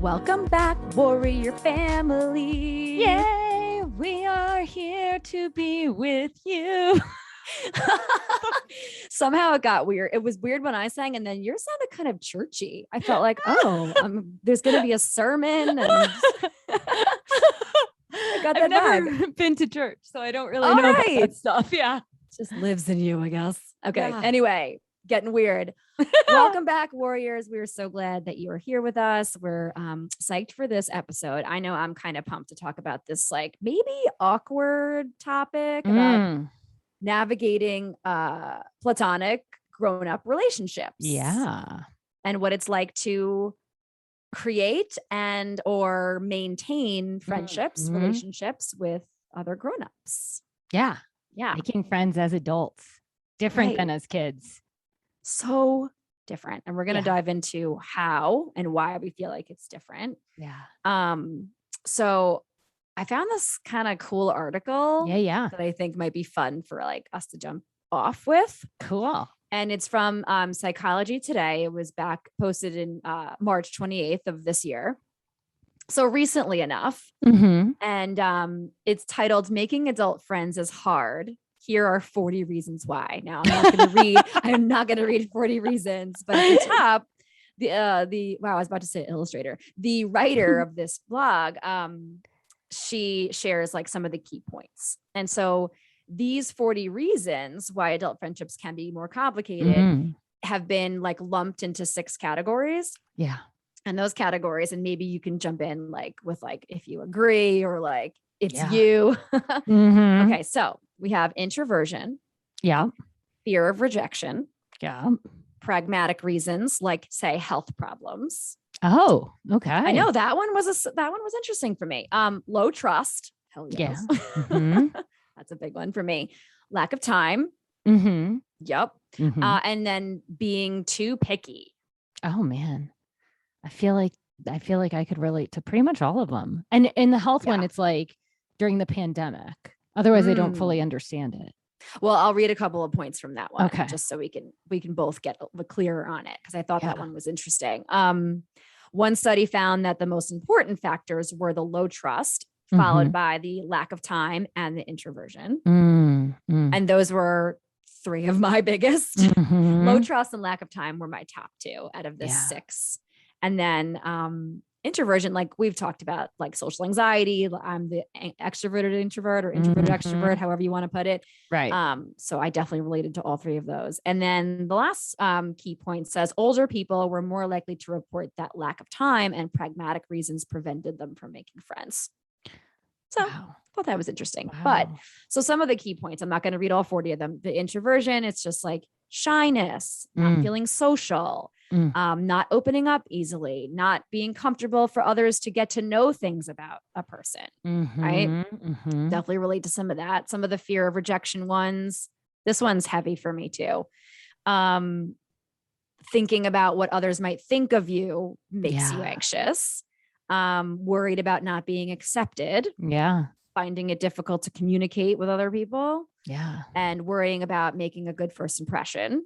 Welcome back, warrior family. Yay! We are here to be with you. Somehow it got weird. It was weird when I sang, and then yours sounded kind of churchy. I felt like, there's going to be a sermon. And I got that I've never vibe. been to church, so I don't really know about that stuff. Yeah. It just lives in you, I guess. Okay. Yeah. Anyway, getting weird. Welcome back, warriors. We are so glad that you are here with us. We're psyched for this episode. I know I'm kind of pumped to talk about this, like maybe awkward topic about navigating platonic grown-up relationships. Yeah. And what it's like to create and or maintain friendships, relationships with other grown-ups. Yeah. Yeah. Making friends as adults. Different than as kids. So different. And we're going to dive into how and why we feel like it's different. Yeah. So I found this kind of cool article that I think might be fun for like us to jump off with. Cool. And it's from Psychology Today. It was posted in March 28th of this year. So recently enough. And it's titled "Making Adult Friends is Hard. Here are 40 reasons why." Now I'm not going to read 40 reasons, but at the top, I was about to say illustrator, the writer of this blog, she shares like some of the key points. And so these 40 reasons why adult friendships can be more complicated have been like lumped into 6 categories. Yeah. And those categories, and maybe you can jump in like with like, if you agree or like, it's you. Okay. So we have introversion. Yeah. Fear of rejection. Yeah. Pragmatic reasons, like say health problems. Oh, okay. I know that one was interesting for me. Low trust. Hell yes. Yeah. That's a big one for me. Lack of time. Yep. And then being too picky. Oh man. I feel like I could relate to pretty much all of them. And in the health one, it's like during the pandemic. Otherwise, I don't fully understand it. Well, I'll read a couple of points from that one, okay, just so we can both get clearer on it, because I thought that one was interesting. One study found that the most important factors were the low trust, followed by the lack of time and the introversion. And those were 3 of my biggest. Low trust and lack of time were my top 2 out of the 6. And then introversion, like we've talked about, like social anxiety. I'm the extroverted introvert or introverted extrovert, however you want to put it. Right. So I definitely related to all 3 of those. And then the last key point says older people were more likely to report that lack of time and pragmatic reasons prevented them from making friends. So I thought that was interesting. But so some of the key points, I'm not going to read all 40 of them. The introversion, it's just like shyness, not feeling social, not opening up easily, not being comfortable for others to get to know things about a person. Right. Definitely relate to some of that. Some of the fear of rejection ones. This one's heavy for me too. Thinking about what others might think of you makes you anxious. Worried about not being accepted. Yeah. Finding it difficult to communicate with other people. Yeah. And worrying about making a good first impression.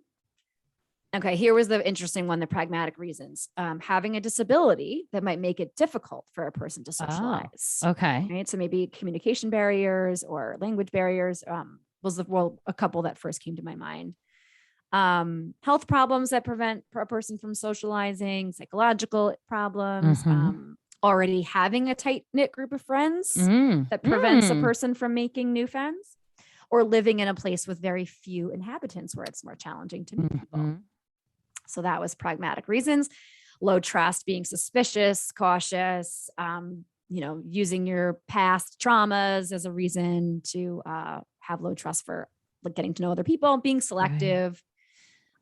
Okay, here was the interesting one, the pragmatic reasons. Having a disability that might make it difficult for a person to socialize. Okay. Right. So maybe communication barriers or language barriers was a couple that first came to my mind. Health problems that prevent a person from socializing, psychological problems, already having a tight-knit group of friends that prevents a person from making new friends, or living in a place with very few inhabitants where it's more challenging to meet people. So that was pragmatic reasons. Low trust, being suspicious, cautious, using your past traumas as a reason to have low trust for getting to know other people, being selective.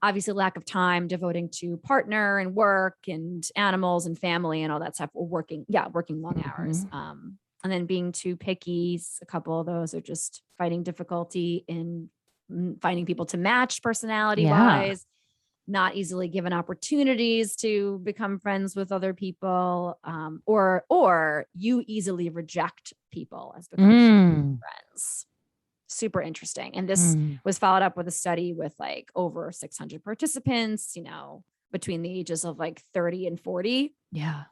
Obviously, lack of time devoting to partner and work and animals and family and all that stuff. Working long hours. And then being too picky. A couple of those are just finding difficulty in finding people to match personality wise, not easily given opportunities to become friends with other people, or you easily reject people as becoming friends. Super interesting. And this was followed up with a study with like over 600 participants, between the ages of like 30 and 40. Yeah.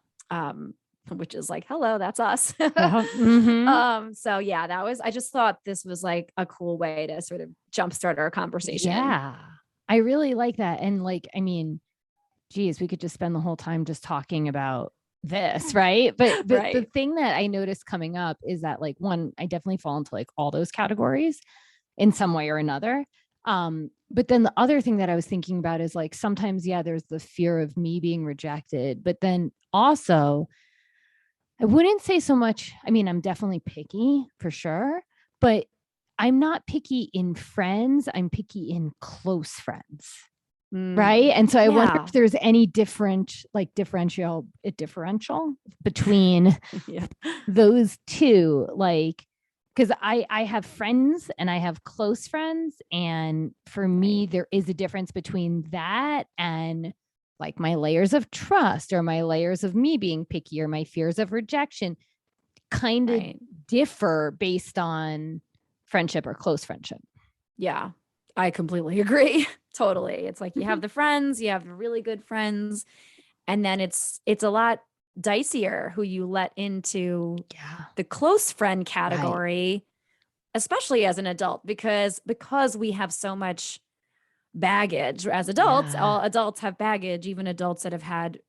which is like, hello, that's us. So yeah, I just thought this was like a cool way to sort of jumpstart our conversation. Yeah. I really like that. And like, I mean, geez, we could just spend the whole time just talking about this, right? But Right. the thing that I noticed coming up is that like one, I definitely fall into like all those categories in some way or another. But then the other thing that I was thinking about is like sometimes, yeah, there's the fear of me being rejected, but then also I wouldn't say so much. I mean, I'm definitely picky for sure, but I'm not picky in friends. I'm picky in close friends. Right. And so I wonder if there's any differential between those two, like, because I have friends and I have close friends. And for me, there is a difference between that and like my layers of trust or my layers of me being picky or my fears of rejection kind of differ based on friendship or close friendship. Yeah, I completely agree. Totally. It's like you have the friends, you have the really good friends, and then it's a lot dicier who you let into the close friend category, especially as an adult, because we have so much baggage as adults. All adults have baggage, even adults that have had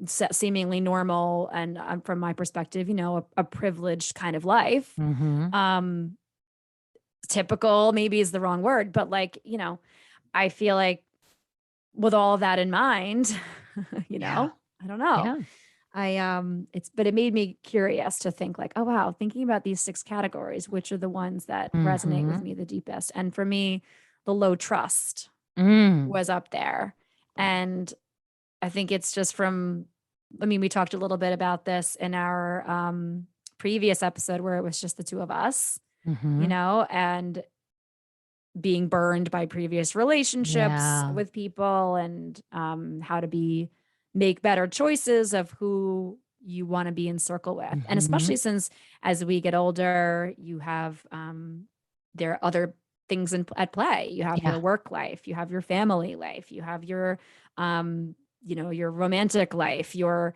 seemingly normal and from my perspective, a privileged kind of life. Typical maybe is the wrong word, but like, I feel like with all of that in mind, I don't know. But it made me curious to think like, oh, wow, thinking about these 6 categories, which are the ones that resonate with me the deepest. And for me, the low trust was up there. And I think it's just we talked a little bit about this in our previous episode where it was just the two of us, and being burned by previous relationships with people and how to make better choices of who you want to be in circle with. And especially since as we get older, you have there are other things at play. You have your work life, you have your family life, you have your your romantic life, your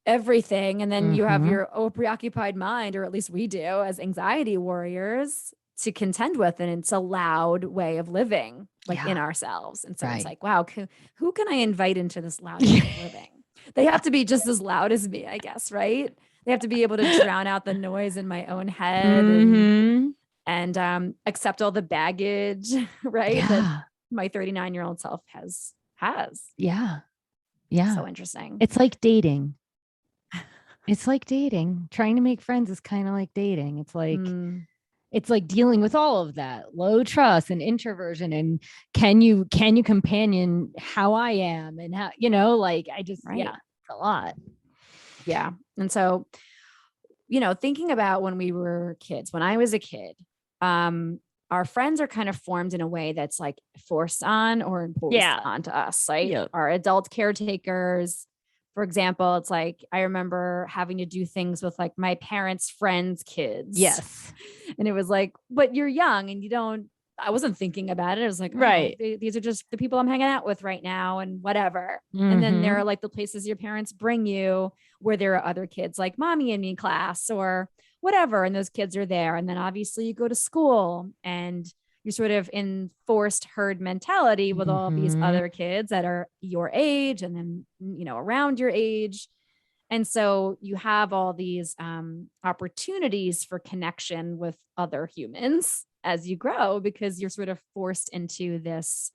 everything. And then you have your preoccupied mind, or at least we do as anxiety warriors, to contend with. And it's a loud way of living in ourselves. And so it's like, wow, who can I invite into this loud way of living? They have to be just as loud as me, I guess, right? They have to be able to drown out the noise in my own head and accept all the baggage, right? That my 39-year-old self has. Yeah. So interesting. It's like dating. Trying to make friends is kind of like dating. It's like dealing with all of that low trust and introversion, and can you companion how I am and how, it's a lot. Yeah. And so, thinking about when we were kids, when I was a kid, our friends are kind of formed in a way that's like forced on or imposed onto us. Like our adult caretakers, for example, it's like, I remember having to do things with like my parents' friends' kids. Yes. And it was like, but you're young and I wasn't thinking about it. I was like, these are just the people I'm hanging out with right now and whatever. And then there are like the places your parents bring you where there are other kids like mommy and me class or whatever. And those kids are there. And then obviously you go to school and you're sort of in forced herd mentality with all these other kids that are your age and then, around your age. And so you have all these opportunities for connection with other humans as you grow, because you're sort of forced into this,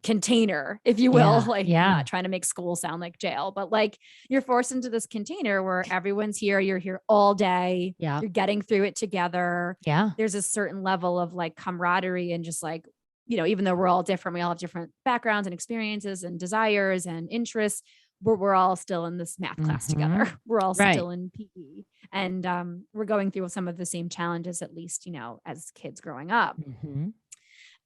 container, if you will, I'm not trying to make school sound like jail, but like you're forced into this container where everyone's here, you're here all day, you're getting through it together. There's a certain level of like camaraderie and just like, even though we're all different, we all have different backgrounds and experiences and desires and interests, we're all still in this math class together. We're all still in PE and we're going through some of the same challenges, at least, as kids growing up.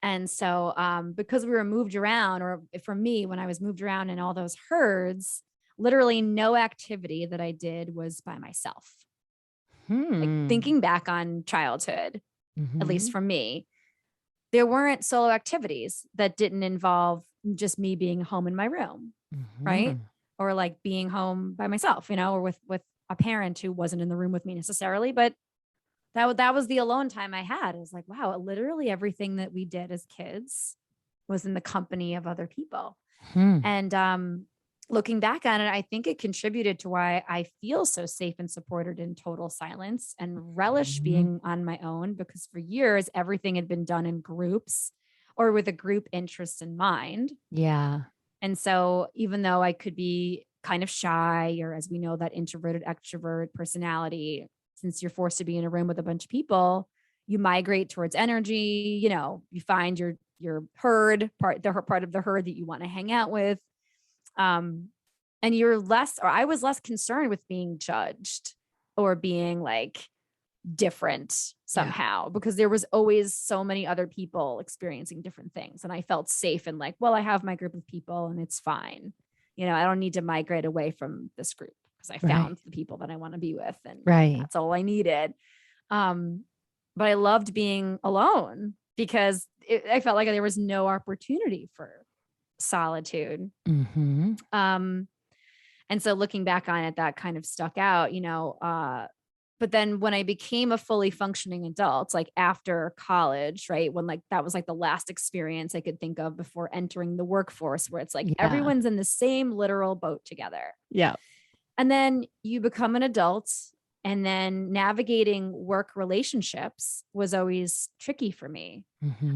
And so because we were moved around, or for me, when I was moved around in all those herds, literally no activity that I did was by myself. Like thinking back on childhood, at least for me, there weren't solo activities that didn't involve just me being home in my room. Right. or like being home by myself, or with a parent who wasn't in the room with me necessarily, but that was the alone time I had. It was like, wow, literally everything that we did as kids was in the company of other people. And looking back on it, I think it contributed to why I feel so safe and supported in total silence and relish being on my own, because for years, everything had been done in groups or with a group interest in mind. Yeah. And so even though I could be kind of shy, or as we know, that introverted extrovert personality, since you're forced to be in a room with a bunch of people, you migrate towards energy, you find your herd part of the herd that you want to hang out with. And I was less concerned with being judged or being like different somehow, because there was always so many other people experiencing different things. And I felt safe and like, well, I have my group of people and it's fine. I don't need to migrate away from this group because I found the people that I want to be with. And that's all I needed. But I loved being alone because I felt like there was no opportunity for solitude. And so looking back on it, that kind of stuck out, but then when I became a fully functioning adult, like after college, right, when like that was like the last experience I could think of before entering the workforce, where it's like everyone's in the same literal boat together. Yeah. And then you become an adult, and then navigating work relationships was always tricky for me.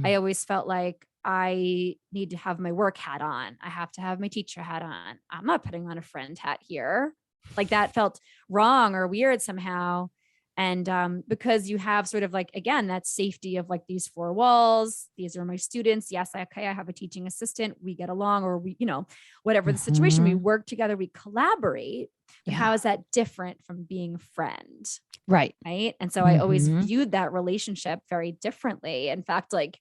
I always felt like I need to have my work hat on. I have to have my teacher hat on. I'm not putting on a friend hat here. Like that felt wrong or weird somehow. And because you have sort of like, again, that safety of like these four walls, these are my students. Yes, okay, I have a teaching assistant. We get along, or we, whatever the situation, we work together, we collaborate. But how is that different from being a friend? Right. Right. And so I always viewed that relationship very differently. In fact, like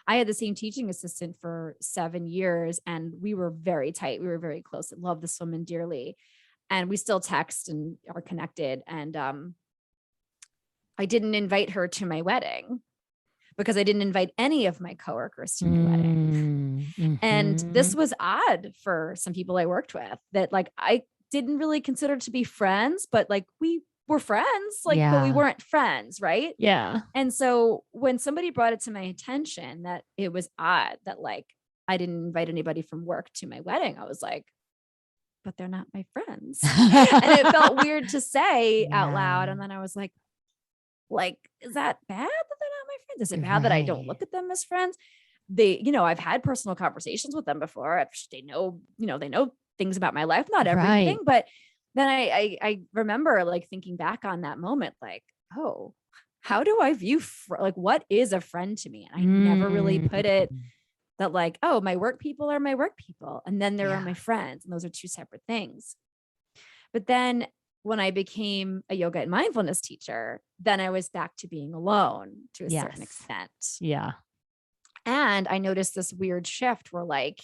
I had the same teaching assistant for 7 years and we were very tight. We were very close. I love this woman dearly. And we still text and are connected. And I didn't invite her to my wedding because I didn't invite any of my coworkers to my wedding. And this was odd for some people I worked with, that like I didn't really consider to be friends, but like we were friends, like, but we weren't friends. Right. Yeah. And so when somebody brought it to my attention that it was odd that like I didn't invite anybody from work to my wedding, I was like, but they're not my friends. And it felt weird to say out loud. And then I was like, is that bad that they're not my friends? Is it bad that I don't look at them as friends? They, I've had personal conversations with them before. They know, they know things about my life, not everything, but then I remember like thinking back on that moment, like, oh, how do I view, like, what is a friend to me? And I never really put it that like, oh, my work people are my work people. And then there are my friends. And those are two separate things. But then when I became a yoga and mindfulness teacher, then I was back to being alone to a certain extent. Yeah. And I noticed this weird shift where like,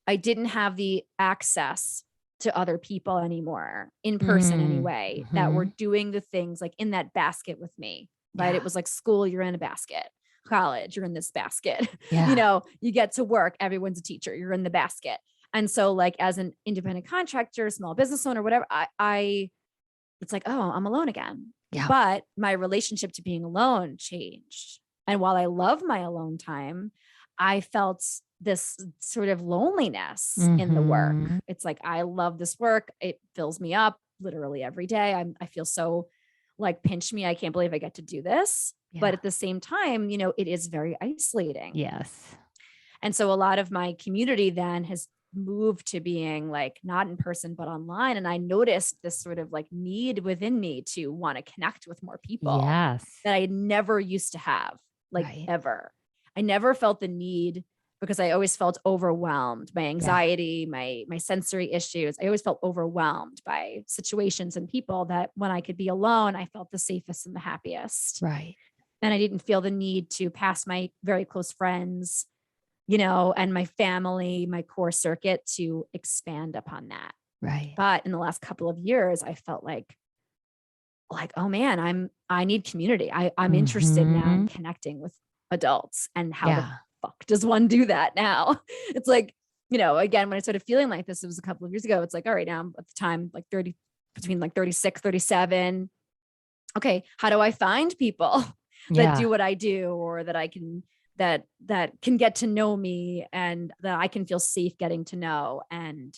I didn't have the access to other people anymore in person anyway, that were doing the things like in that basket with me, right? It was like school, you're in a basket. College, you're in this basket. You get to work, everyone's a teacher, you're in the basket. And so like as an independent contractor, small business owner, whatever, I it's like, oh, I'm alone again. Yeah. But my relationship to being alone changed. And while I love my alone time, I felt this sort of loneliness in the work. It's like, I love this work. It fills me up literally every day. I feel so like, pinch me. I can't believe I get to do this. Yeah. But at the same time, it is very isolating. Yes. And so a lot of my community then has moved to being like not in person, but online. And I noticed this sort of like need within me to want to connect with more people that I never used to have, like ever. I never felt the need because I always felt overwhelmed. My anxiety, my sensory issues, I always felt overwhelmed by situations and people, that when I could be alone, I felt the safest and the happiest. Right. And I didn't feel the need to pass my very close friends, and my family, my core circuit, to expand upon that. Right. But in the last couple of years, I felt like, oh man, I need community. I'm interested now in connecting with adults. And how the fuck does one do that now? It's like, again, when I started feeling like this, it was a couple of years ago. It's like, all right, now I'm at the time, like 30, between like 36, 37. Okay. How do I find people that do what I do, or that I can, that can get to know me, and that I can feel safe getting to know. And,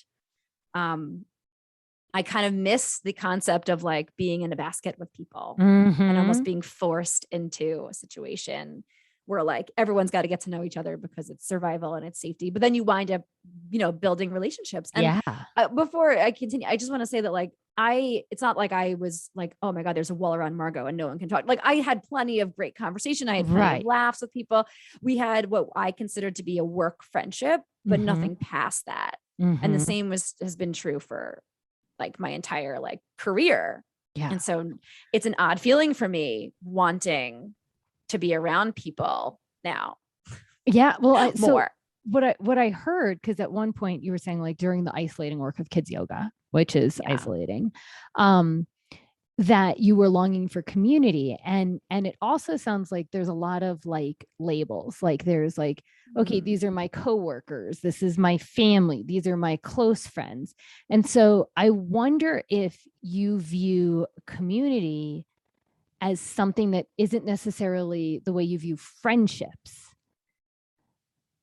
I kind of miss the concept of like being in a basket with people and almost being forced into a situation where like everyone's got to get to know each other because it's survival and it's safety. But then you wind up, building relationships. And before I continue, I just want to say that like, it's not like I was like, oh my God, there's a wall around Margot and no one can talk. Like I had plenty of great conversation. I had plenty of laughs with people. We had what I considered to be a work friendship, but nothing past that. And the same has been true for like my entire like career. Yeah. And so it's an odd feeling for me wanting to be around people now. Yeah. Well, more. So what I heard, because at one point you were saying like during the isolating work of kids yoga, which is isolating, that you were longing for community. And it also sounds like there's a lot of like labels, like there's like, okay, these are my coworkers, this is my family, these are my close friends. And so I wonder if you view community as something that isn't necessarily the way you view friendships.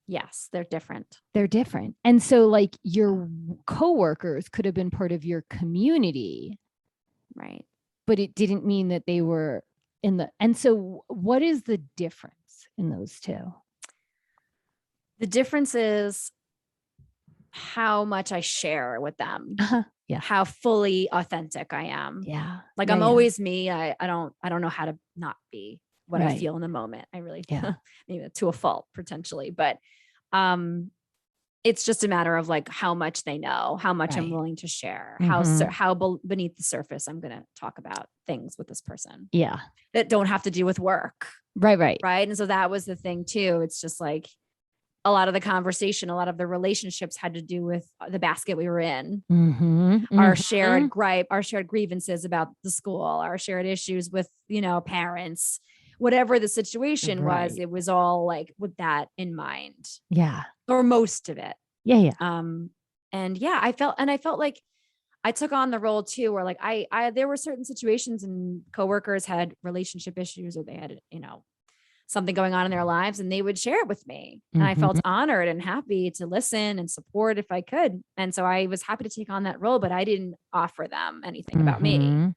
Yes, they're different. They're different. And so like your coworkers could have been part of your community. Right. But it didn't mean that they were in the, and so what is the difference in those two? The difference is how much I share with them. Yeah. How fully authentic I am. Yeah. Like I'm always me. I don't know how to not be what I feel in the moment. I really, maybe to a fault potentially, but, it's just a matter of like how much they know, how much I'm willing to share, how beneath the surface I'm going to talk about things with this person. Yeah. That don't have to do with work. Right. And so that was the thing too. It's just like a lot of the conversation, a lot of the relationships had to do with the basket we were in, our shared gripe, our shared grievances about the school, our shared issues with, parents, whatever the situation was, it was all like with that in mind. Yeah. Or most of it. Yeah. And yeah, I felt like I took on the role too, where like there were certain situations and coworkers had relationship issues, or they had, something going on in their lives, and they would share it with me. And I felt honored and happy to listen and support if I could. And so I was happy to take on that role, but I didn't offer them anything about me.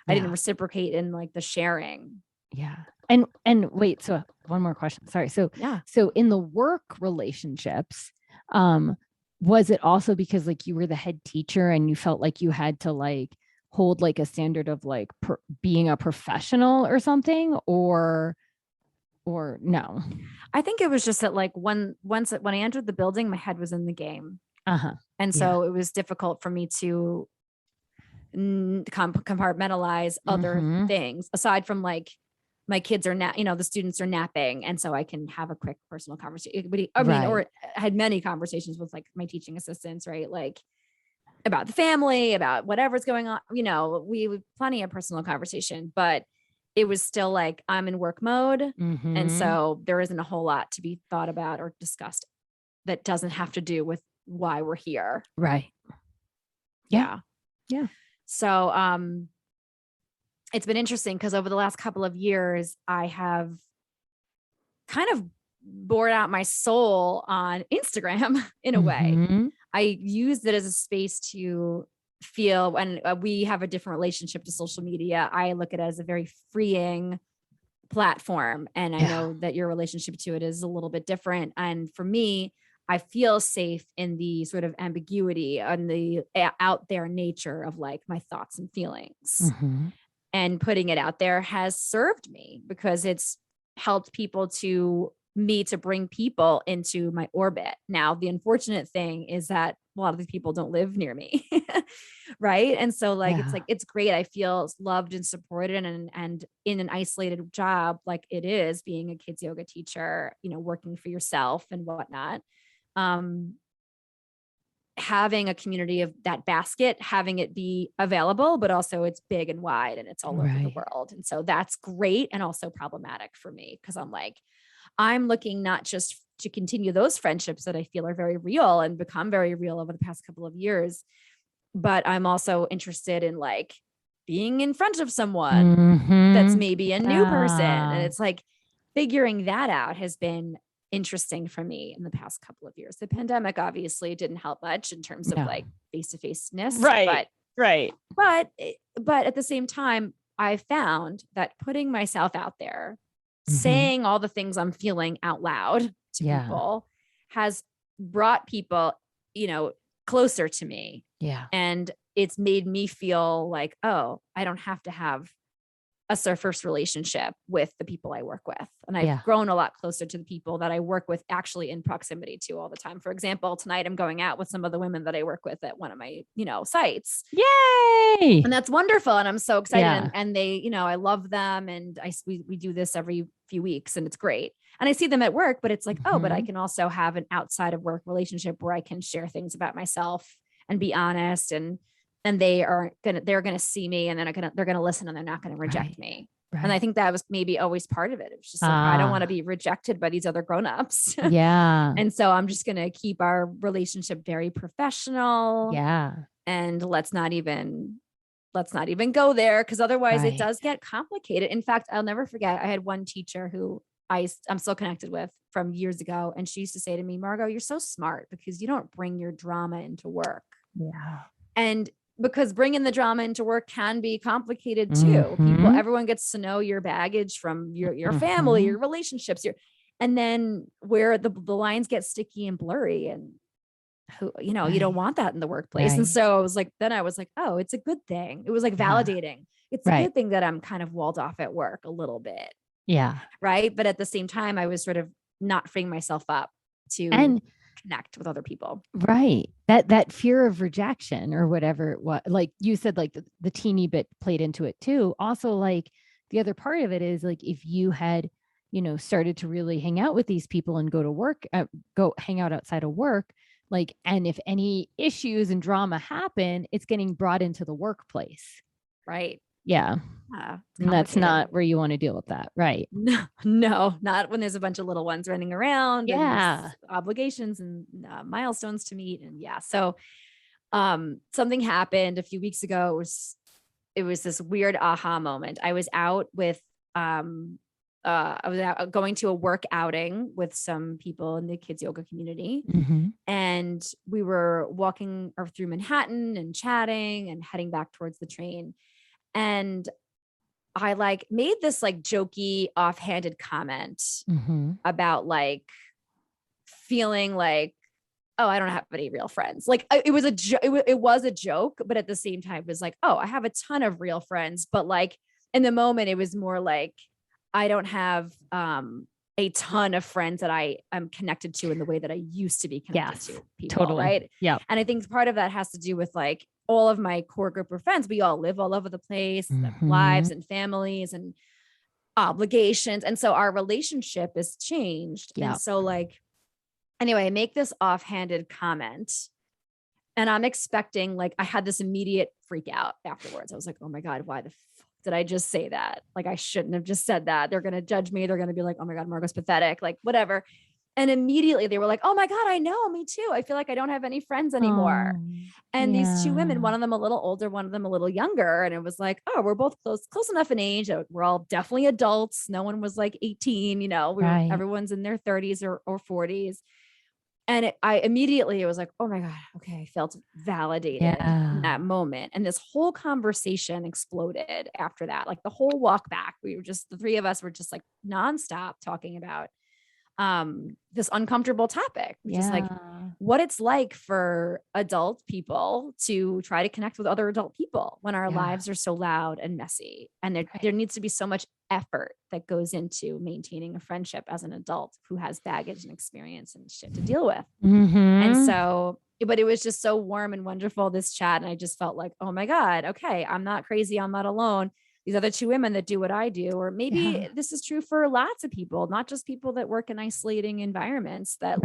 I didn't reciprocate in like the sharing. Yeah. And wait, so one more question. Sorry. So in the work relationships, was it also because like you were the head teacher and you felt like you had to like hold like a standard of like being a professional or something, or no? I think it was just that like when I entered the building, my head was in the game. And so it was difficult for me to compartmentalize other things aside from like my kids are the students are napping. And so I can have a quick personal conversation. Or I had many conversations with like my teaching assistants, right? Like about the family, about whatever's going on, we plenty of personal conversation, but it was still like, I'm in work mode. And so there isn't a whole lot to be thought about or discussed that doesn't have to do with why we're here. Right. Yeah. So, it's been interesting because over the last couple of years, I have kind of bored out my soul on Instagram in a way. I used it as a space to feel, when we have a different relationship to social media. I look at it as a very freeing platform. And I know that your relationship to it is a little bit different. And for me, I feel safe in the sort of ambiguity and the out there nature of like my thoughts and feelings. And putting it out there has served me because it's helped to bring people into my orbit. Now, the unfortunate thing is that a lot of these people don't live near me. Right. And so like, it's great. I feel loved and supported and in an isolated job, like it is being a kids yoga teacher, working for yourself and whatnot. Having a community of that basket, having it be available, but also it's big and wide and it's all over the world. And so that's great and also problematic for me because I'm like, I'm looking not just to continue those friendships that I feel are very real and become very real over the past couple of years. But I'm also interested in like being in front of someone that's maybe a new person. And it's like figuring that out has been interesting for me in the past couple of years. The pandemic obviously didn't help much in terms of like face-to-faceness. Right. But at the same time, I found that putting myself out there, saying all the things I'm feeling out loud to people has brought people, closer to me. Yeah. And it's made me feel like, oh, I don't have to have a surface relationship with the people I work with. And I've grown a lot closer to the people that I work with actually in proximity to all the time. For example, tonight I'm going out with some of the women that I work with at one of my, sites. Yay. And that's wonderful. And I'm so excited. And they, I love them. And we do this every few weeks and it's great. And I see them at work, but it's like, oh, but I can also have an outside of work relationship where I can share things about myself and be honest, and they're going to see me, and then they're going to listen, and they're not going to reject me. Right. And I think that was maybe always part of it. It was just like, I don't want to be rejected by these other grownups. Yeah. And so I'm just going to keep our relationship very professional. Yeah. And let's not even go there, because otherwise it does get complicated. In fact, I'll never forget, I had one teacher who I'm still connected with from years ago. And she used to say to me, Margot, you're so smart because you don't bring your drama into work. Yeah. And because bringing the drama into work can be complicated too. Everyone gets to know your baggage from your family, your relationships, and then where the lines get sticky and blurry, and you don't want that in the workplace. And so I was like, oh, it's a good thing. It was like validating. It's a good thing that I'm kind of walled off at work a little bit. Yeah. Right. But at the same time, I was sort of not freeing myself up to connect with other people. Right. That fear of rejection or whatever it was, like you said, like the teeny bit played into it too. Also, like the other part of it is like, if you had, started to really hang out with these people and go to work, go hang out outside of work, like, and if any issues and drama happen, it's getting brought into the workplace. Right. Yeah. And that's not where you want to deal with that. Right. No, not when there's a bunch of little ones running around. Yeah. And obligations and milestones to meet. And so something happened a few weeks ago. It was this weird aha moment. I was out with, going to a work outing with some people in the kids yoga community. And we were walking through Manhattan and chatting and heading back towards the train. And I made this jokey offhanded comment about feeling like, oh, I don't have any real friends. It was a joke, but at the same time it was like, oh, I have a ton of real friends. But in the moment, it was more like, I don't have a ton of friends that I am connected to in the way that I used to be connected to people. Totally. Right. Yeah. And I think part of that has to do with all of my core group of friends. We all live all over the place, lives and families and obligations. And so our relationship is changed. Yeah. And so anyway, I make this offhanded comment and I'm expecting, I had this immediate freak out afterwards. I was like, oh my God, why the fuck did I just say that? I shouldn't have just said that. They're going to judge me. They're going to be like, oh my God, Margot's pathetic, whatever. And immediately they were like, oh my God, I know, me too. I feel like I don't have any friends anymore. And these two women, one of them a little older, one of them a little younger. And it was like, oh, we're both close enough in age. We're all definitely adults. No one was 18, everyone's in their 30s or 40s. And it was like, oh my God, okay. I felt validated in that moment. And this whole conversation exploded after that. The whole walk back, the three of us were just nonstop talking about this uncomfortable topic, which is what it's like for adult people to try to connect with other adult people when our lives are so loud and messy. And there needs to be so much effort that goes into maintaining a friendship as an adult who has baggage and experience and shit to deal with. And so, but it was just so warm and wonderful, this chat. And I just felt like, oh my God, okay, I'm not crazy. I'm not alone. These other two women that do what I do, or maybe this is true for lots of people, not just people that work in isolating environments, that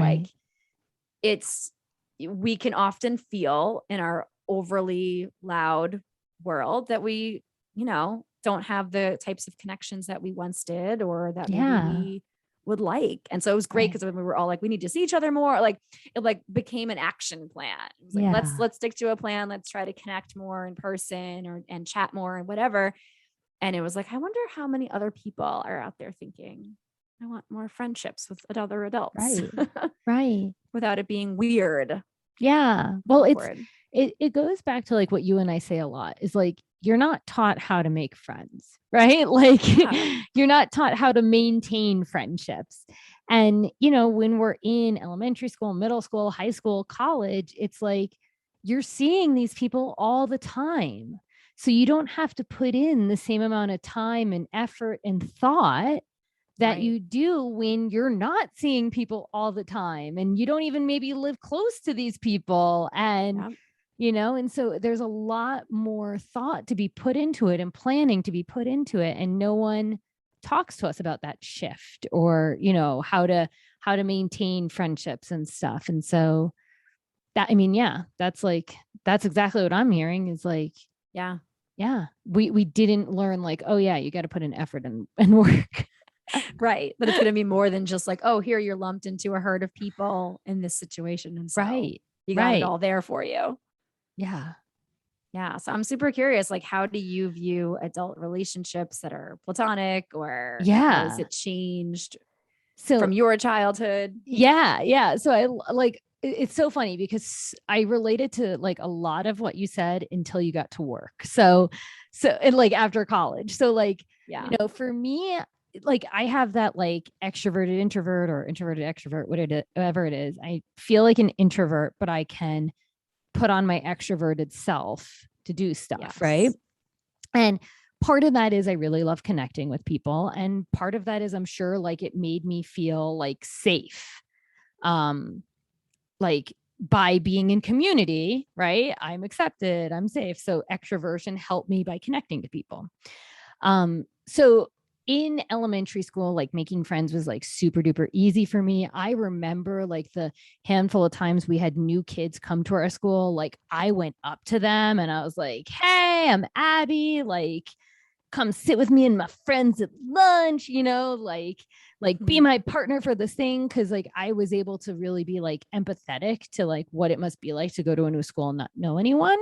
we can often feel in our overly loud world that we, don't have the types of connections that we once did, or that maybe we would like. And so it was great Right. because when we were all like, we need to see each other more, like it like became an action plan. It was like, Yeah. let's stick to a plan. Let's try to connect more in person and chat more and whatever. And it was like, I wonder how many other people are out there thinking, I want more friendships with other adults. Right. Right. Without it being weird. Yeah. Well, Awkward. it goes back to like what you and I say a lot is like, you're not taught how to make friends, right? Like you're not taught how to maintain friendships. And, when we're in elementary school, middle school, high school, college, it's like you're seeing these people all the time. So you don't have to put in the same amount of time and effort and thought that Right. you do when you're not seeing people all the time and you don't even maybe live close to these people. And, and so there's a lot more thought to be put into it and planning to be put into it. And no one talks to us about that shift or, how to maintain friendships and stuff. And so that, that's exactly what I'm hearing is like, yeah, we didn't learn like, oh yeah, you got to put in effort and work. Right. But it's going to be more than just like, oh, here you're lumped into a herd of people in this situation. And so you got it all there for you. Yeah. Yeah. So I'm super curious, like, how do you view adult relationships that are platonic or how has it changed from your childhood? Yeah. So it's so funny because I related to like a lot of what you said until you got to work. So and like after college. So like, for me, like I have that like extroverted introvert or introverted extrovert, whatever it is. I feel like an introvert, but I can put on my extroverted self to do stuff. Right. And part of that is I really love connecting with people. And part of that is I'm sure like it made me feel like safe. Like by being in community, right? I'm accepted, I'm safe. So extroversion helped me by connecting to people. So in elementary school, like making friends was like super duper easy for me. I remember like the handful of times we had new kids come to our school, like I went up to them and I was like, hey, I'm Abby, like come sit with me and my friends at lunch, like be my partner for this thing. Cause like I was able to really be like empathetic to like what it must be like to go to a new school and not know anyone.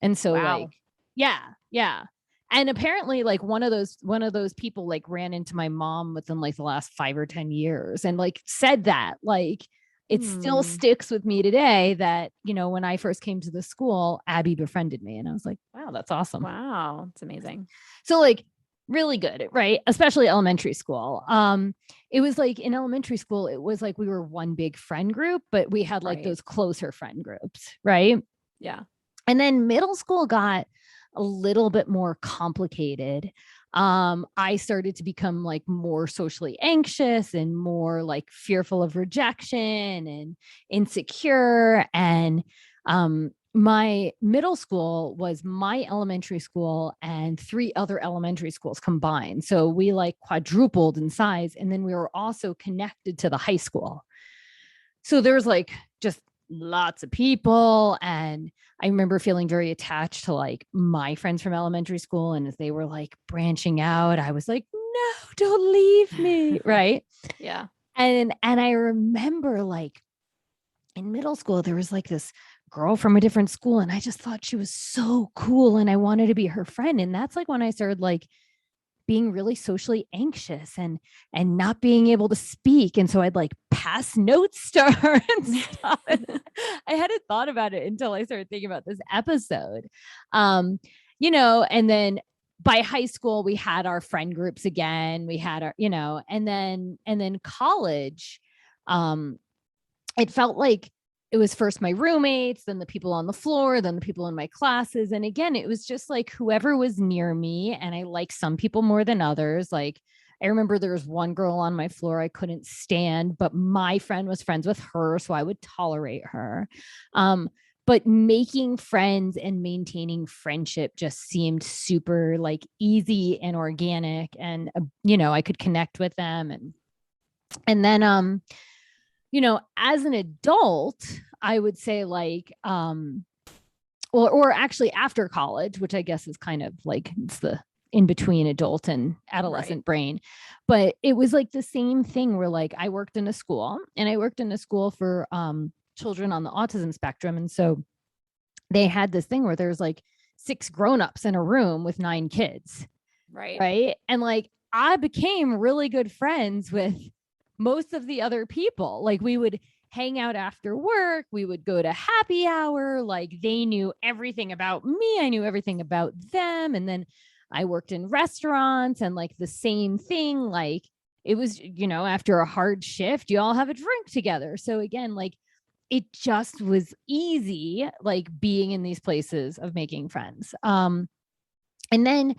And so like, yeah. And apparently like one of those people like ran into my mom within like the last 5 or 10 years and like said that like it still sticks with me today that, when I first came to the school, Abby befriended me. And I was like, wow, that's awesome. Wow. It's amazing. So like really good, right? Especially elementary school. It was like in elementary school, it was like we were one big friend group, but we had like those closer friend groups, right? Yeah. And then middle school got a little bit more complicated. I started to become like more socially anxious and more like fearful of rejection and insecure. And my middle school was my elementary school and 3 other elementary schools combined. So we like quadrupled in size. And then we were also connected to the high school. So there was like just lots of people. And I remember feeling very attached to like my friends from elementary school. And as they were like branching out, I was like, no, don't leave me. Right. Yeah. And I remember like in middle school, there was like this girl from a different school. And I just thought she was so cool. And I wanted to be her friend. And that's like when I started like being really socially anxious and not being able to speak. And so I'd like pass notes to her and stuff. I hadn't thought about it until I started thinking about this episode. And then by high school, we had our friend groups again. We had our, and then college, it felt like it was first my roommates, then the people on the floor, then the people in my classes. And again, it was just like whoever was near me. And I like some people more than others. Like I remember there was one girl on my floor I couldn't stand, but my friend was friends with her. So I would tolerate her. But making friends and maintaining friendship just seemed super like easy and organic. And, I could connect with them. And then, as an adult, I would say like, or actually after college, which I guess is kind of like, it's the in between adult and adolescent brain. But it was like the same thing where like I worked in a school for children on the autism spectrum. And so they had this thing where there's like 6 grown-ups in a room with 9 kids. Right. And like I became really good friends with most of the other people. Like we would hang out after work. We would go to happy hour. Like they knew everything about me. I knew everything about them. And then I worked in restaurants and like the same thing. Like it was, after a hard shift, you all have a drink together. So again, like it just was easy, like being in these places of making friends. And then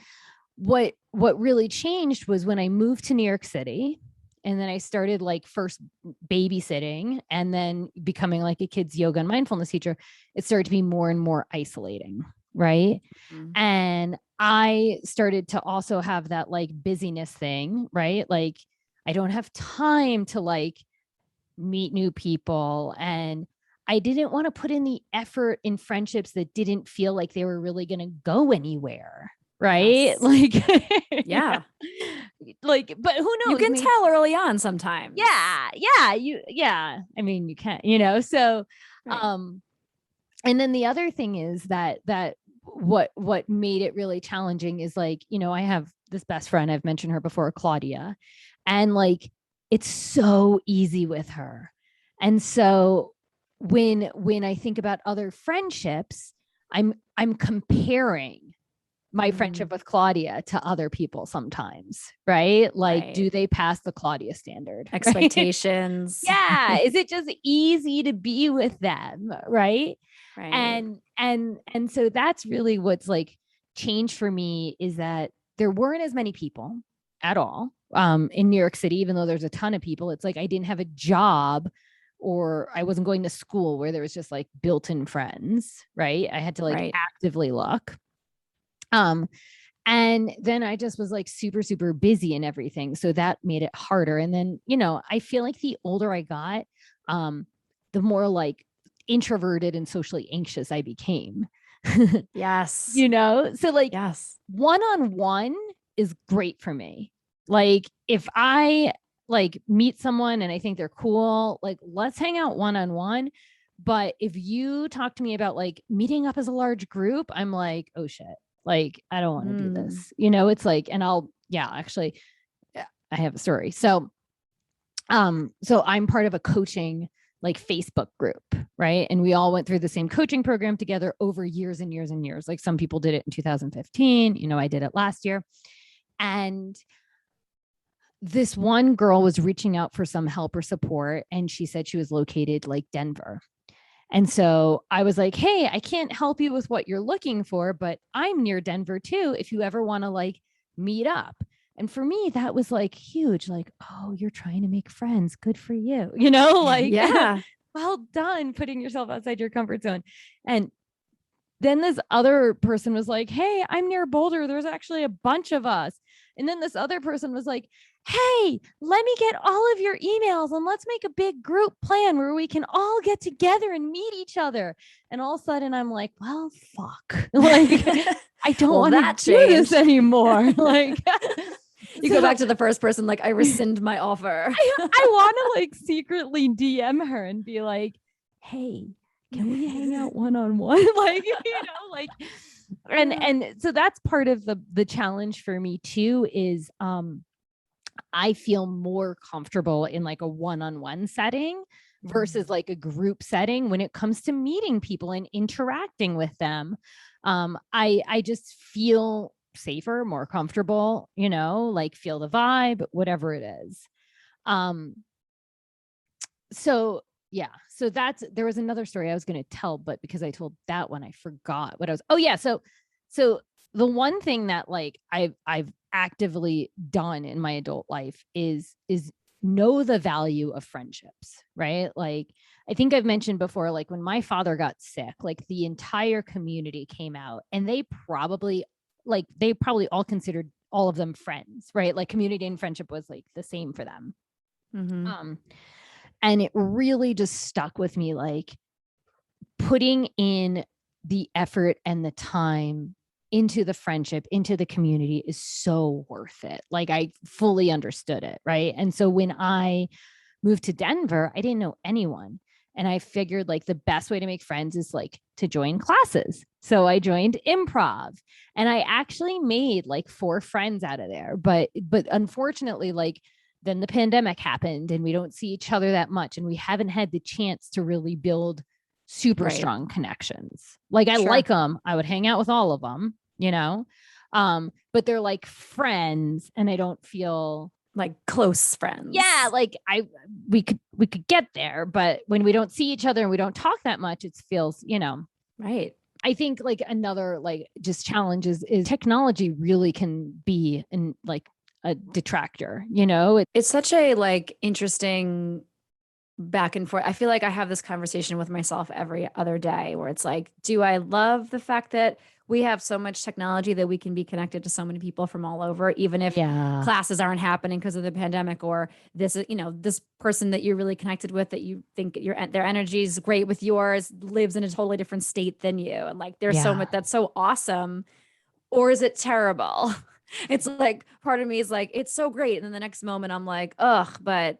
what really changed was when I moved to New York City. And then I started like first babysitting and then becoming like a kid's yoga and mindfulness teacher. It started to be more and more isolating. Right. Mm-hmm. And I started to also have that like busyness thing. Right. Like I don't have time to like meet new people. And I didn't want to put in the effort in friendships that didn't feel like they were really going to go anywhere. Right. Yes. Like, yeah. Like, but who knows? You can tell early on sometimes. Yeah. I mean, you can't, so, right. And then the other thing is that what made it really challenging is like, I have this best friend, I've mentioned her before, Claudia, and like, it's so easy with her. And so when I think about other friendships, I'm comparing my friendship with Claudia to other people sometimes, right? Like, do they pass the Claudia standard? Expectations. Right? Yeah. Is it just easy to be with them? Right. And so that's really what's like changed for me, is that there weren't as many people at all in New York City, even though there's a ton of people. It's like I didn't have a job or I wasn't going to school where there was just like built-in friends, right? I had to like actively look. And then I just was like super, super busy and everything. So that made it harder. And then, I feel like the older I got, the more like introverted and socially anxious I became. Yes. So like, yes, one-on-one is great for me. Like if I like meet someone and I think they're cool, like let's hang out one-on-one. But if you talk to me about like meeting up as a large group, I'm like, oh shit. Like, I don't want to do this, it's like, and actually I have a story. So I'm part of a coaching like Facebook group, right? And we all went through the same coaching program together over years and years and years. Like some people did it in 2015, I did it last year. And this one girl was reaching out for some help or support. And she said she was located like Denver. And so I was like, hey, I can't help you with what you're looking for, but I'm near Denver too, if you ever want to like meet up. And for me, that was like huge. Like, oh, you're trying to make friends. Good for you. Like, yeah, well done putting yourself outside your comfort zone. And then this other person was like, hey, I'm near Boulder. There's actually a bunch of us. And then this other person was like, hey, let me get all of your emails and let's make a big group plan where we can all get together and meet each other. And all of a sudden I'm like, well, fuck. Like, I don't want to do this anymore. Like, you go back to the first person, like, I rescind my offer. I want to like secretly DM her and be like, hey, can we hang out one-on-one? Like, like, and so that's part of the challenge for me too, is, I feel more comfortable in like a one-on-one setting versus like a group setting when it comes to meeting people and interacting with them. I just feel safer, more comfortable, like feel the vibe, whatever it is. So yeah, so there was another story I was going to tell, but because I told that one, I forgot what I was. Oh yeah. So the one thing that like I've actively done in my adult life is know the value of friendships, right? Like I think I've mentioned before, like when my father got sick, like the entire community came out and they probably all considered all of them friends, right? Like community and friendship was like the same for them. Mm-hmm. And it really just stuck with me, like putting in the effort and the time into the friendship, into the community is so worth it. Like I fully understood it. Right. And so when I moved to Denver, I didn't know anyone. And I figured like the best way to make friends is like to join classes. So I joined improv and I actually made like 4 friends out of there. But unfortunately, like then the pandemic happened and we don't see each other that much. And we haven't had the chance to really build super strong connections. Like I like them. I would hang out with all of them, you know? But they're like friends and I don't feel like close friends. Yeah, like we could get there, but when we don't see each other and we don't talk that much, it feels, you know. Right. I think like another like just challenges is technology really can be in like a detractor, you know. It's such a like interesting back and forth. I feel like I have this conversation with myself every other day where it's like, do I love the fact that we have so much technology that we can be connected to so many people from all over, even if classes aren't happening because of the pandemic, or this, you know, this person that you're really connected with that you think their energy is great with yours lives in a totally different state than you. And like, there's so much that's so awesome. Or is it terrible? It's like, part of me is like, it's so great. And then the next moment I'm like, ugh, but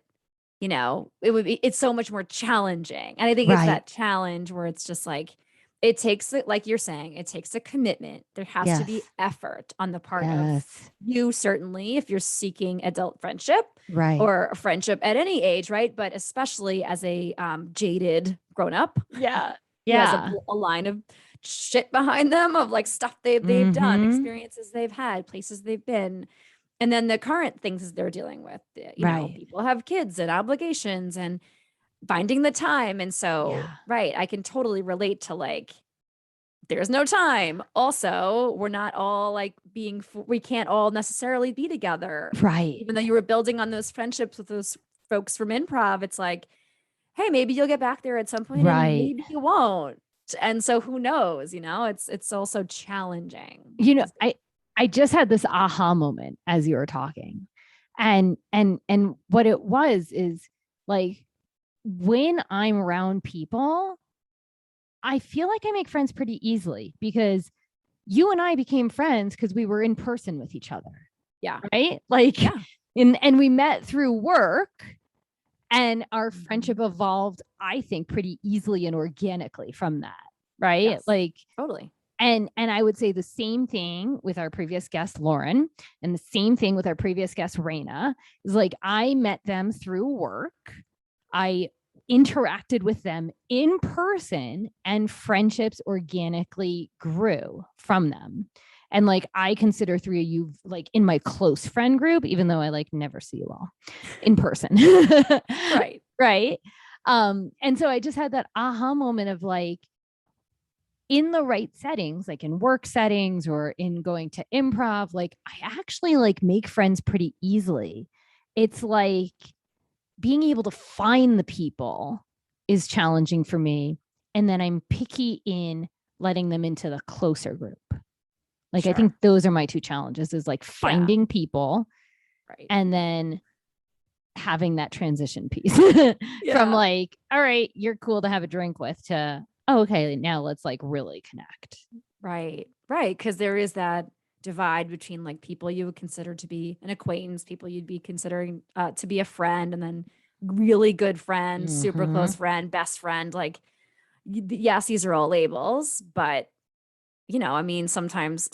you know, it's so much more challenging. And I think it's that challenge where it's just like, it takes, like you're saying, it takes a commitment. There has to be effort on the part of you, certainly, if you're seeking adult friendship, or a friendship at any age, right? But especially as a jaded grown up, who has a line of shit behind them of like stuff they've done, experiences they've had, places they've been. And then the current things they're dealing with, you know, people have kids and obligations and finding the time. And so, I can totally relate to like, there's no time. Also, we're not all like we can't all necessarily be together. Right. Even though you were building on those friendships with those folks from improv, it's like, hey, maybe you'll get back there at some point and maybe you won't. And so who knows, you know, it's also challenging. You know, I just had this aha moment as you were talking. And what it was is like, when I'm around people, I feel like I make friends pretty easily because you and I became friends because we were in person with each other. Yeah. Right. Like, and we met through work and our friendship evolved, I think, pretty easily and organically from that. Right. Yes, like totally. And I would say the same thing with our previous guest, Lauren, and the same thing with our previous guest, Raina, is like, I met them through work. I interacted with them in person and friendships organically grew from them. And like, I consider 3 of you like in my close friend group, even though I like never see you all in person. Right. And so I just had that aha moment of like, in the right settings, like in work settings or in going to improv, like I actually like make friends pretty easily. It's like being able to find the people is challenging for me. And then I'm picky in letting them into the closer group. Like, I think those are my 2 challenges, is like finding people and then having that transition piece from like, all right, you're cool to have a drink with, to, oh, okay, now let's like really connect. Right. Because there is that divide between like people you would consider to be an acquaintance, people you'd be considering to be a friend, and then really good friend, super close friend, best friend. Like, yes, these are all labels, but you know, I mean, sometimes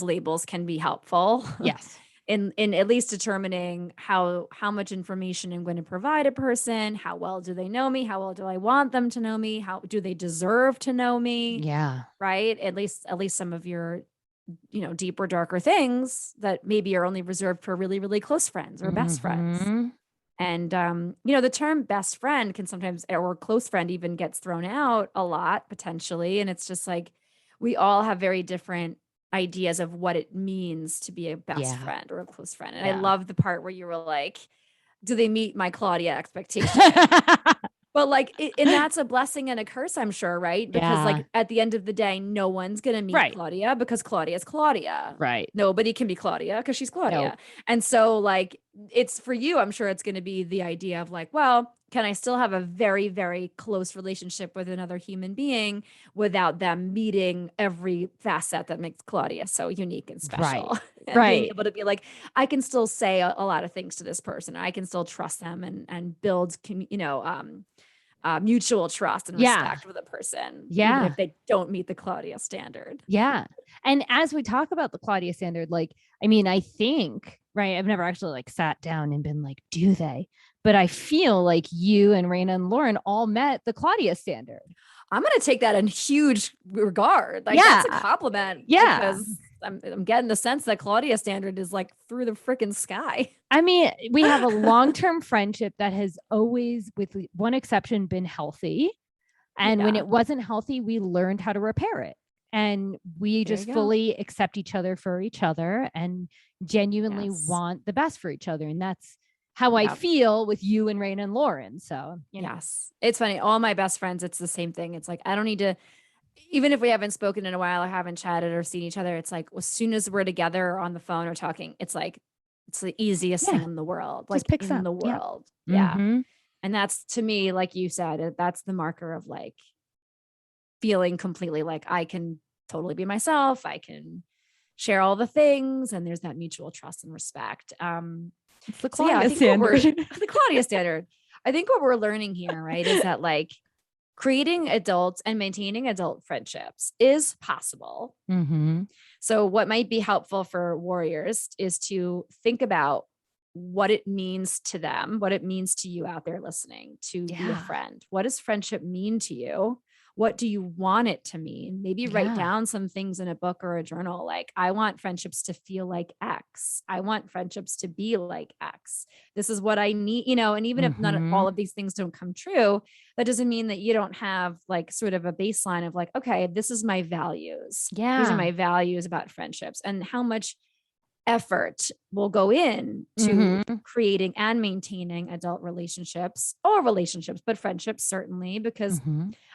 labels can be helpful. Yes. In at least determining how much information I'm going to provide a person, how well do they know me, how well do I want them to know me, how do they deserve to know me? Yeah. Right. At least some of your, you know, deeper, darker things that maybe are only reserved for really, really close friends or best friends. And you know, the term best friend can sometimes, or close friend even, gets thrown out a lot potentially. And it's just like, we all have very different ideas of what it means to be a best friend or a close friend. And I love the part where you were like, do they meet my Claudia expectations? But like, and that's a blessing and a curse, I'm sure, right? Because like at the end of the day, no one's going to meet Claudia, because Claudia is Claudia. Right. Nobody can be Claudia because she's Claudia. Nope. And so like, it's for you, I'm sure it's going to be the idea of like, well, can I still have a very, very close relationship with another human being without them meeting every facet that makes Claudia so unique and special? And being able to be like, I can still say a lot of things to this person. I can still trust them and build, mutual trust and respect with a person, even if they don't meet the Claudia standard. Yeah. And as we talk about the Claudia standard, like, I mean, I think, right, I've never actually like sat down and been like, do they? But I feel like you and Raina and Lauren all met the Claudia standard. I'm going to take that in huge regard. Like, that's a compliment. Yeah. Because I'm getting the sense that Claudia standard is like through the freaking sky. I mean, we have a long-term friendship that has always, with one exception, been healthy. And when it wasn't healthy, we learned how to repair it. And we just fully accept each other for each other and genuinely want the best for each other. And that's how I feel with you and Raina and Lauren. So, it's funny. All my best friends, it's the same thing. It's like, I don't need to, even if we haven't spoken in a while or haven't chatted or seen each other, it's like, as soon as we're together on the phone or talking, it's like, it's the easiest thing in the world. Like, picks in the world. And that's, to me, like you said, that's the marker of like feeling completely like I can totally be myself. I can share all the things, and there's that mutual trust and respect. It's the Claudia standard. The Claudia standard. I think what we're learning here, right, is that like creating adults and maintaining adult friendships is possible. So what might be helpful for warriors is to think about what it means to them, what it means to you out there listening to be a friend. What does friendship mean to you? What do you want it to mean? Maybe write down some things in a book or a journal. Like, I want friendships to feel like X. I want friendships to be like X. This is what I need, and even if none all of these things don't come true, that doesn't mean that you don't have like sort of a baseline of like, okay, this is my values. These are my values about friendships, and how much effort will go in to creating and maintaining adult relationships, or relationships, but friendships certainly, because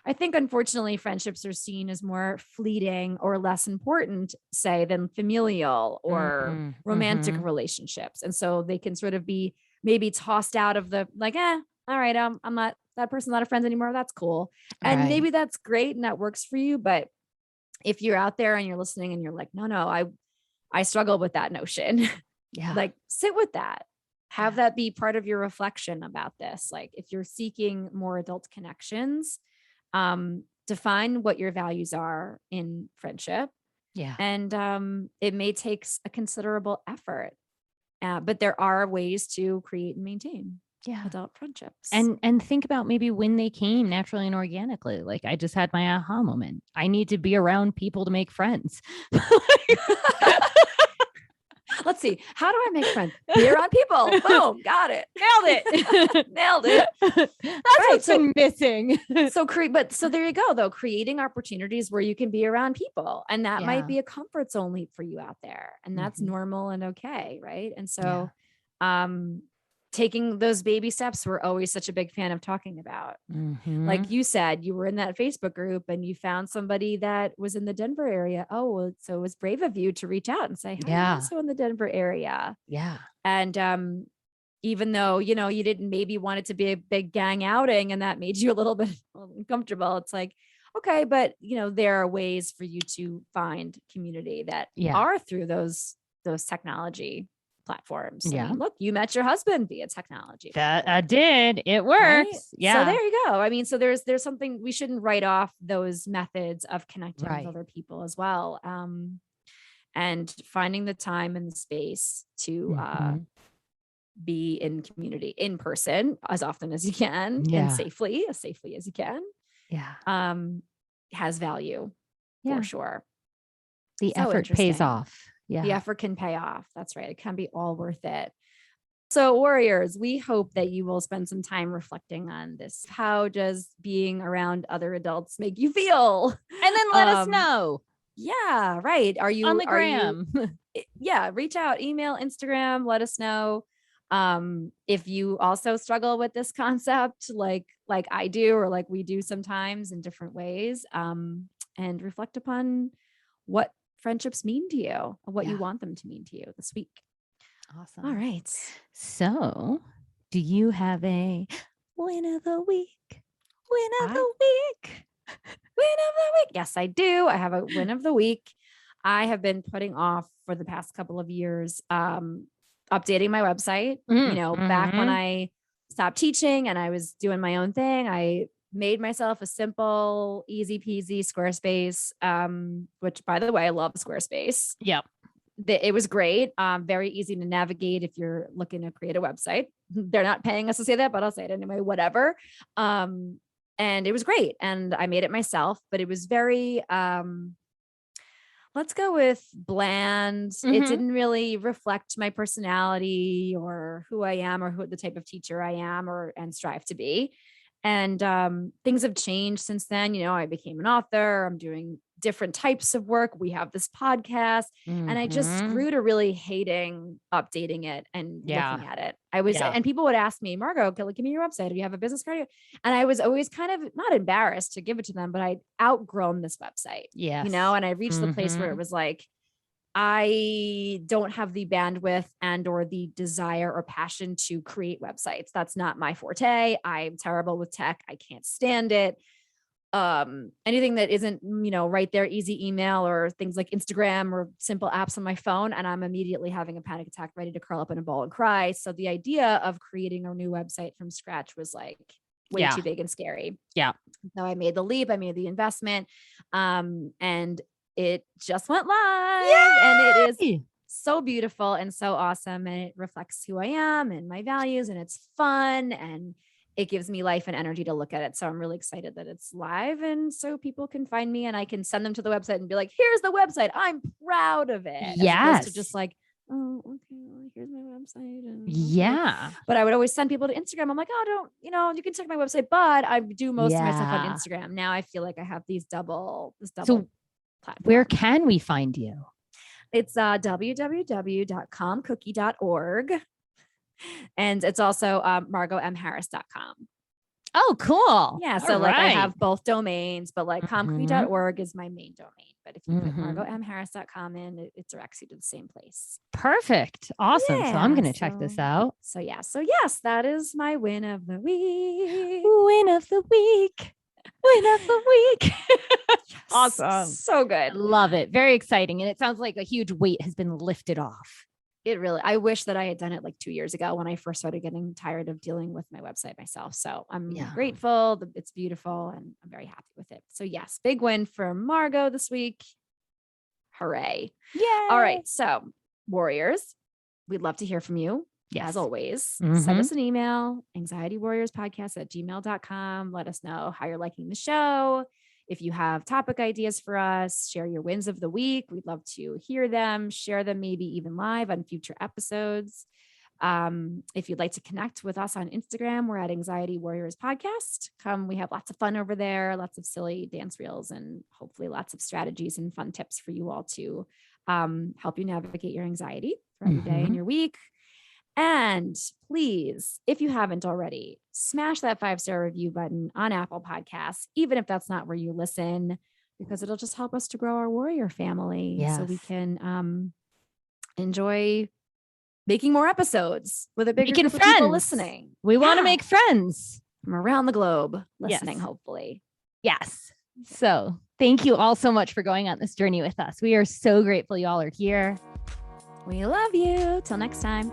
I think unfortunately friendships are seen as more fleeting or less important, say, than familial or romantic relationships. And so they can sort of be maybe tossed out of the like, all right, I'm not, that person's not a friend anymore. That's cool. And maybe that's great and that works for you. But if you're out there and you're listening and you're like, no, I struggle with that notion. Like, sit with that. Have that be part of your reflection about this. Like, if you're seeking more adult connections, define what your values are in friendship. And it may take a considerable effort, but there are ways to create and maintain adult friendships. And think about maybe when they came naturally and organically. Like, I just had my aha moment. I need to be around people to make friends. Let's see. How do I make friends? Be around people. Boom. Got it. Nailed it. Nailed it. That's what's been missing. So there you go, though. Creating opportunities where you can be around people. And that might be a comfort zone leap for you out there. And that's normal and okay. Right. And so, taking those baby steps, we're always such a big fan of talking about. Like you said, you were in that Facebook group and you found somebody that was in the Denver area. Oh, well, so it was brave of you to reach out and say, hey, I'm also in the Denver area. And even though, you didn't maybe want it to be a big gang outing and that made you a little bit uncomfortable, it's like, okay, but there are ways for you to find community that are through those technology platforms. I mean, look, you met your husband via technology. That I did. It works. Right? So there you go. I mean, so there's something, we shouldn't write off those methods of connecting with other people as well. And finding the time and the space to be in community in person as often as you can and safely as you can. Has value for sure. The effort pays off. The effort can pay off. That's right. It can be all worth it. So warriors, we hope that you will spend some time reflecting on this. How does being around other adults make you feel? And then let us know. Yeah, right. Are you on the gram? Reach out, email, Instagram, let us know. If you also struggle with this concept, like I do, or like we do sometimes in different ways, and reflect upon what friendships mean to you and what you want them to mean to you this week. Awesome. All right. So do you have a Win of the week. Win of I- the week. Win of the week. Yes, I do. I have a win of the week. I have been putting off for the past couple of years, updating my website. Back when I stopped teaching and I was doing my own thing, I made myself a simple, easy peasy Squarespace, which by the way, I love Squarespace. Yep. It was great. Very easy to navigate if you're looking to create a website. They're not paying us to say that, but I'll say it anyway, whatever. And it was great. And I made it myself, but it was very, let's go with bland. It didn't really reflect my personality or who I am or who the type of teacher I am and strive to be. And things have changed since then. I became an author. I'm doing different types of work. We have this podcast, and I just grew to really hating updating it and looking at it. And people would ask me, Margot, give me your website. Do you have a business card? And I was always kind of not embarrassed to give it to them, but I'd outgrown this website. And I reached the place where it was like, I don't have the bandwidth and or the desire or passion to create websites. That's not my forte. I'm terrible with tech. I can't stand it. Anything that isn't, right there, easy email or things like Instagram or simple apps on my phone. And I'm immediately having a panic attack, ready to curl up in a ball and cry. So the idea of creating a new website from scratch was like way too big and scary. Yeah. So I made the leap, I made the investment, and it just went live. Yay! And it is so beautiful and so awesome. And it reflects who I am and my values, and it's fun and it gives me life and energy to look at it. So I'm really excited that it's live. And so people can find me and I can send them to the website and be like, here's the website. I'm proud of it. Yes. As opposed to just like, oh, okay, well, here's my website. And yeah. But I would always send people to Instagram. I'm like, oh, you can check my website, but I do most of my stuff on Instagram. Now I feel like I have this double platform. Where can we find you? It's www.comcookie.org. And it's also margotmharris.com. Oh, cool. Yeah. So I have both domains, but like comcookie.org is my main domain. But if you put margotmharris.com in, it directs you to the same place. Perfect. Awesome. So I'm going to check this out. So yes, that is my win of the week. Win of the week. Win of the week. Awesome. So good. Love it. Very exciting. And it sounds like a huge weight has been lifted off. I wish that I had done it like 2 years ago when I first started getting tired of dealing with my website myself. So I'm grateful. It's beautiful and I'm very happy with it. So yes, big win for Margot this week. Hooray. Yeah. All right. So warriors, we'd love to hear from you. Yes. As always, send us an email, anxietywarriorspodcast@gmail.com. Let us know how you're liking the show. If you have topic ideas for us, share your wins of the week. We'd love to hear them, share them, maybe even live on future episodes. If you'd like to connect with us on Instagram, we're at Anxiety Warriors Podcast. We have lots of fun over there, lots of silly dance reels, and hopefully lots of strategies and fun tips for you all to help you navigate your anxiety throughout your day and your week. And please, if you haven't already, smash that 5-star review button on Apple Podcasts, even if that's not where you listen, because it'll just help us to grow our warrior family so we can enjoy making more episodes with a bigger group of people listening. We want to make friends from around the globe listening, hopefully. Yes. So thank you all so much for going on this journey with us. We are so grateful y'all are here. We love you. Till next time.